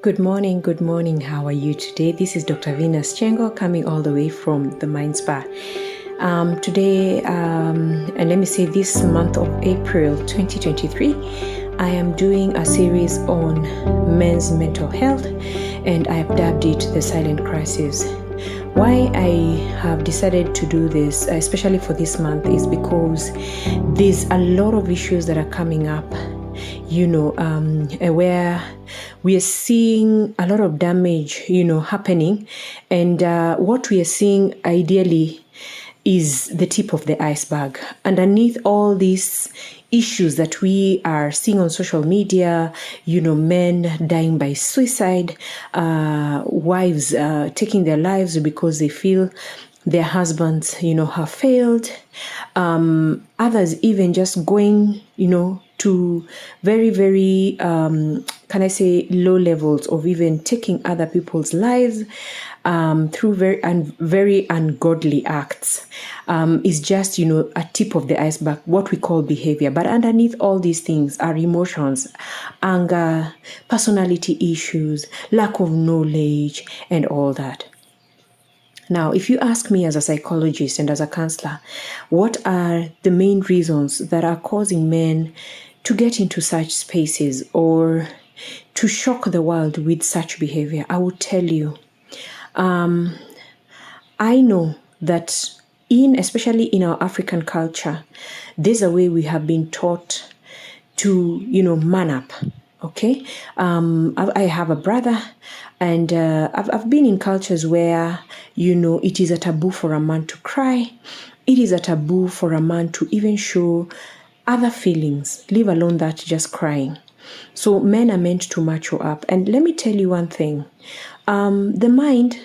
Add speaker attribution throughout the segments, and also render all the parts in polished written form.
Speaker 1: Good morning, good morning. How are you today? This is Dr. Venus Chengo coming all the way from the Myndspa. Today, and let me say this month of April 2023, I am doing a series on men's mental health, and I have dubbed it the silent crisis. Why I have decided to do this, especially for this month, is because there's a lot of issues that are coming up, where we are seeing a lot of damage, happening. And what we are seeing ideally is the tip of the iceberg. Underneath all these issues that we are seeing on social media, men dying by suicide, wives taking their lives because they feel their husbands, have failed. Others even just going, to very, very, low levels of even taking other people's lives through very ungodly acts. Is just, a tip of the iceberg, what we call behavior. But underneath all these things are emotions, anger, personality issues, lack of knowledge, and all that. Now, if you ask me as a psychologist and as a counselor, what are the main reasons that are causing men to get into such spaces or to shock the world with such behavior? I would tell you, I know that especially in our African culture, there's a way we have been taught to, man up. Okay. I have a brother, and I've been in cultures where, it is a taboo for a man to cry. It is a taboo for a man to even show other feelings, leave alone that just crying. So men are meant to mature up. And let me tell you one thing. The mind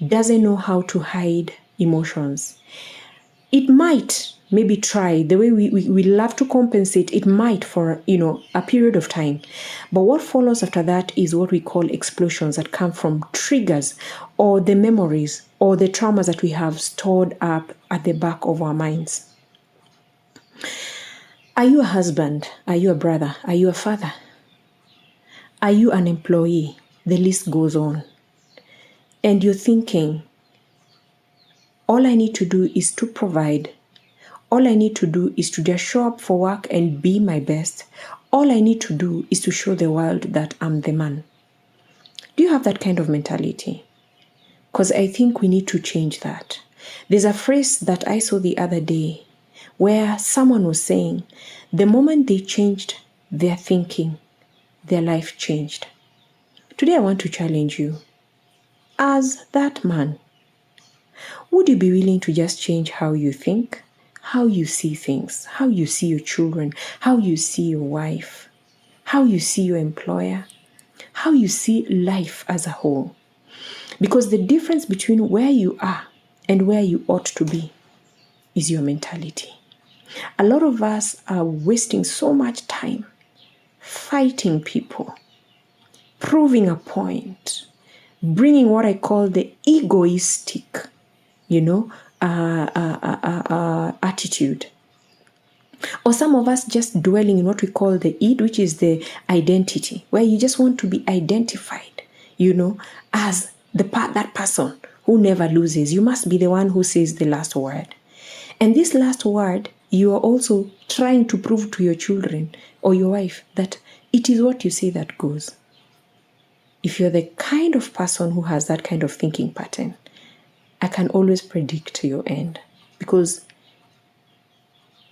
Speaker 1: doesn't know how to hide emotions. It might maybe try the way we love to compensate. It might for, a period of time. But what follows after that is what we call explosions that come from triggers or the memories or the traumas that we have stored up at the back of our minds. Are you a husband? Are you a brother? Are you a father? Are you an employee? The list goes on. And you're thinking, all I need to do is to provide. All I need to do is to just show up for work and be my best. All I need to do is to show the world that I'm the man. Do you have that kind of mentality? Because I think we need to change that. There's a phrase that I saw the other day where someone was saying, the moment they changed their thinking, their life changed. Today I want to challenge you. As that man, would you be willing to just change how you think, how you see things, how you see your children, how you see your wife, how you see your employer, how you see life as a whole? Because the difference between where you are and where you ought to be is your mentality. A lot of us are wasting so much time fighting people, proving a point, bringing what I call the egoistic, attitude. Or some of us just dwelling in what we call the id, which is the identity, where you just want to be identified, as that person who never loses. You must be the one who says the last word. And this last word, you are also trying to prove to your children or your wife that it is what you say that goes. If you're the kind of person who has that kind of thinking pattern, I can always predict your end. Because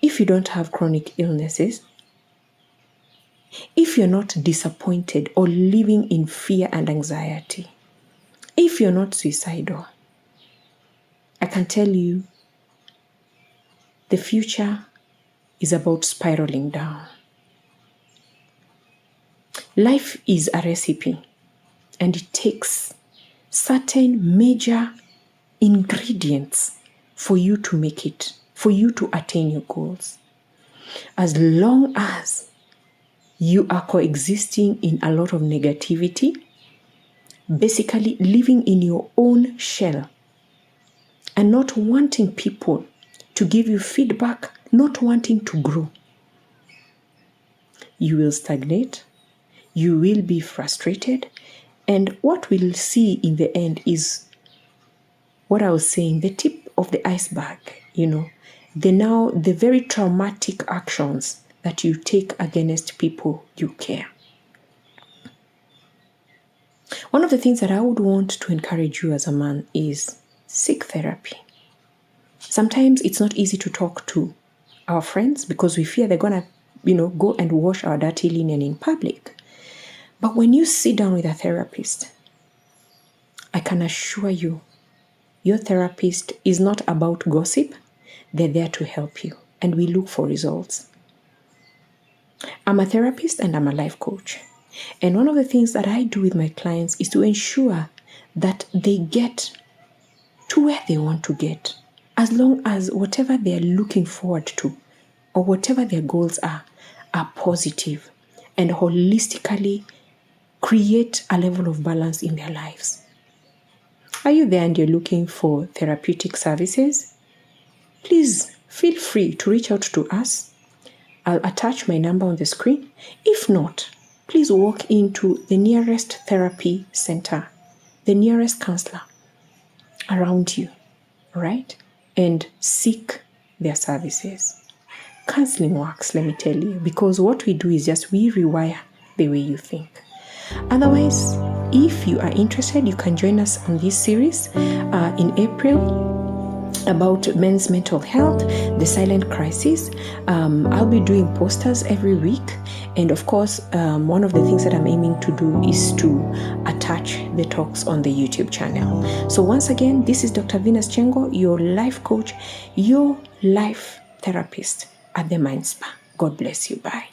Speaker 1: if you don't have chronic illnesses, if you're not disappointed or living in fear and anxiety, if you're not suicidal, I can tell you the future is about spiraling down. Life is a recipe, and it takes certain major ingredients for you to make it, for you to attain your goals. As long as you are coexisting in a lot of negativity, basically living in your own shell and not wanting people to give you feedback, not wanting to grow, you will stagnate, You will be frustrated. And what we'll see in the end is what I was saying, the tip of the iceberg, the very traumatic actions that you take against people you care. One of the things that I would want to encourage you as a man is seek therapy. Sometimes it's not easy to talk to our friends because we fear they're going to, go and wash our dirty linen in public. But when you sit down with a therapist, I can assure you, your therapist is not about gossip. They're there to help you, and we look for results. I'm a therapist and I'm a life coach. And one of the things that I do with my clients is to ensure that they get to where they want to get, as long as whatever they're looking forward to or whatever their goals are positive and holistically create a level of balance in their lives. Are you there and you're looking for therapeutic services? Please feel free to reach out to us. I'll attach my number on the screen. If not, please walk into the nearest therapy center, the nearest counselor around you, right? And seek their services. Counseling works, let me tell you, because what we do is just we rewire the way you think. Otherwise, if you are interested, you can join us on this series in April about men's mental health, the silent crisis. I'll be doing posters every week. And of course, one of the things that I'm aiming to do is to attach the talks on the YouTube channel. So once again, this is Dr. Venus Chengo, your life coach, your life therapist at the Myndspa. God bless you. Bye.